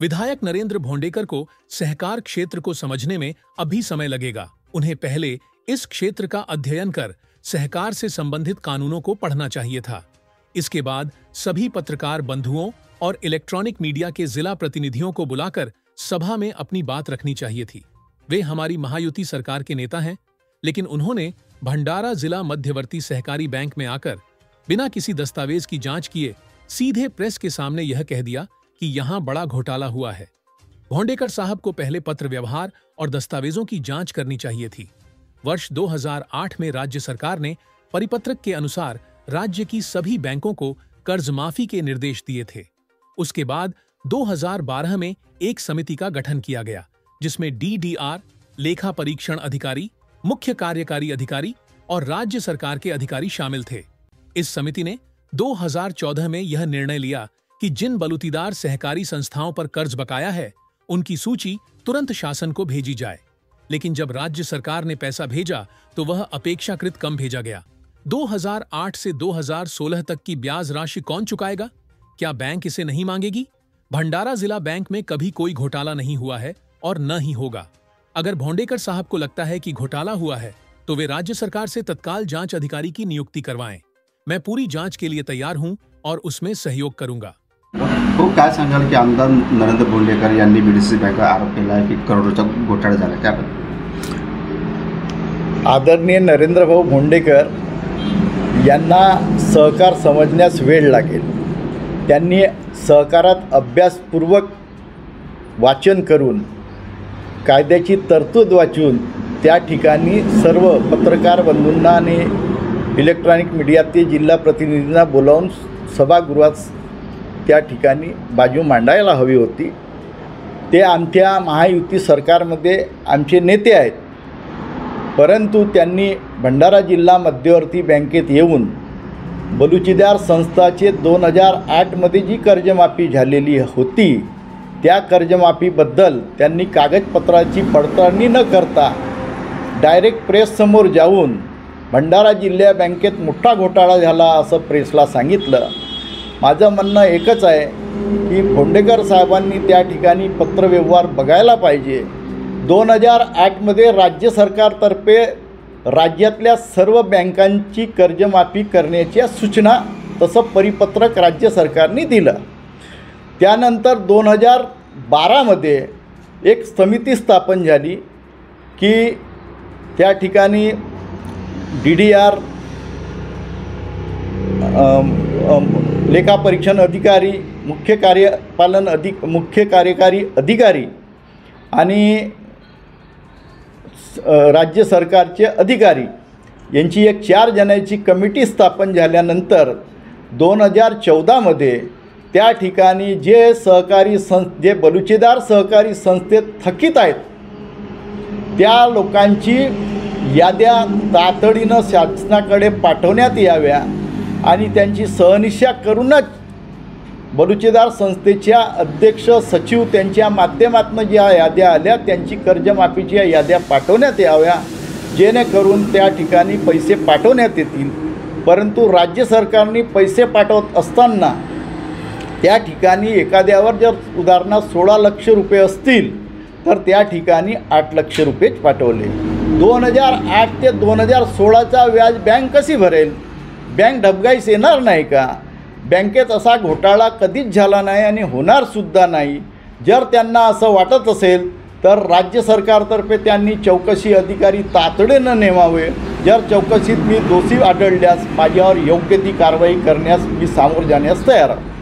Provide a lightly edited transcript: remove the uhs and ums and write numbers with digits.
विधायक नरेंद्र भोंडेकर को सहकार क्षेत्र को समझने में अभी समय लगेगा। उन्हें पहले इस क्षेत्र का अध्ययन कर सहकार से संबंधित कानूनों को पढ़ना चाहिए था। इसके बाद सभी पत्रकार बंधुओं और इलेक्ट्रॉनिक मीडिया के जिला प्रतिनिधियों को बुलाकर सभा में अपनी बात रखनी चाहिए थी। वे हमारी महायुति सरकार के नेता हैं, लेकिन उन्होंने भंडारा जिला मध्यवर्ती सहकारी बैंक में आकर बिना किसी दस्तावेज की जांच किए सीधे प्रेस के सामने यह कह दिया कि यहां बड़ा घोटाला हुआ है। भोंडेकर साहब को पहले पत्र व्यवहार और दस्तावेजों की जांच करनी चाहिए थी। वर्ष 2008 में राज्य सरकार ने परिपत्रक के अनुसार राज्य की सभी बैंकों को कर्ज माफी के निर्देश दिए थे। उसके बाद 2012 में एक समिति का गठन किया गया, जिसमें DDR, लेखा परीक्षण अधिकारी, मुख्य कार्यकारी अधिकारी और राज्य सरकार के अधिकारी शामिल थे। इस समिति ने 2014 में यह निर्णय लिया कि जिन बलूतीदार सहकारी संस्थाओं पर कर्ज बकाया है, उनकी सूची तुरंत शासन को भेजी जाए। लेकिन जब राज्य सरकार ने पैसा भेजा तो वह अपेक्षाकृत कम भेजा गया। 2008 से 2016 तक की ब्याज राशि कौन चुकाएगा? क्या बैंक इसे नहीं मांगेगी? भंडारा जिला बैंक में कभी कोई घोटाला नहीं हुआ है और न ही होगा। अगर भोंडेकर साहब को लगता है कि घोटाला हुआ है तो वे राज्य सरकार से तत्काल जांच अधिकारी की नियुक्ति करवाएं। मैं पूरी जांच के लिए तैयार हूं और उसमें सहयोग करूंगा। तो काय सांगाल की आमदार नरेंद्र भोंडेकर यांनी बीडीसी बँकेवर आरोप केला आहे की करोडोचा घोटाळा झाला, त्याबद्दल? आदरणीय नरेंद्रभाऊ भोंडेकर यांना सहकार समजण्यास वेळ लागेल। त्यांनी सहकारात अभ्यासपूर्वक वाचन करून कायद्याची तरतूद वाचून त्या ठिकाणी सर्व पत्रकार बंधूंना आणि इलेक्ट्रॉनिक मीडियातील जिल्हा प्रतिनिधींना बोलावून सभागृहात त्या ठिकाणी बाजू मांडायला हवी होती। ते आमच्या महायुती सरकारमध्ये आमचे नेते आहेत, परंतु त्यांनी भंडारा जिल्हा मध्यवर्ती बँकेत येऊन बलुचीदार संस्थाचे 2008 मध्ये जी कर्जमाफी झालेली होती त्या कर्जमाफीबद्दल त्यांनी कागदपत्राची पडताळणी न करता डायरेक्ट प्रेससमोर जाऊन भंडारा जिल्हा बँकेत मोठा घोटाळा झाला असं प्रेसला सांगितलं। माझं म्हणणं एकच आहे की भोंडेकर साहेबांनी त्या ठिकाणी पत्रव्यवहार बघायला पाहिजे। 2008 मध्ये राज्य सरकारतर्फे राज्यातल्या सर्व बँकांची कर्जमाफी करण्याच्या सूचना तसं परिपत्रक राज्य सरकारने दिलं। त्यानंतर 2012 मध्ये एक समिती स्थापन झाली की त्या ठिकाणी DDR, लेखा परीक्षण अधिकारी, मुख्य कार्यकारी अधिकारी आणि राज्य सरकारचे अधिकारी यांची एक 4 जणांची कमिटी स्थापन झाल्यानंतर 2014 मध्ये त्या ठिकाणी जे बलुचीदार सहकारी संस्थेत थकीत आहेत त्या लोकांची याद्या तातडीनं शासनाकडे पाठवण्यात याव्या आणि त्यांची सहनिशा करूनच बलुचीदार संस्थेच्या अध्यक्ष सचिव त्यांच्या माध्यमातून ज्या याद्या आल्या त्यांची कर्जमाफीच्या याद्या पाठवण्यात याव्या, जेणेकरून त्या ठिकाणी पैसे पाठवण्यात येतील। परंतु राज्य सरकारने पैसे पाठवत असताना त्या ठिकाणी एखाद्यावर जर उदाहरणार्थ 16 लाख रुपये असतील तर त्या ठिकाणी 8 लाख रुपयेच पाठवले। 2008 ते 2016चा व्याज बँक कशी भरेल? बँक ढबगाईस येणार नाही का? बँकेत असा घोटाळा कधीच झाला नाही आणि होणारसुद्धा नाही। जर त्यांना असं वाटत असेल तर राज्य सरकारतर्फे त्यांनी चौकशी अधिकारी तातडीनं नेमावे। जर चौकशीत मी दोषी आढळल्यास माझ्यावर योग्य ती कारवाई करण्यास मी सामोरं जाण्यास तयार आहे।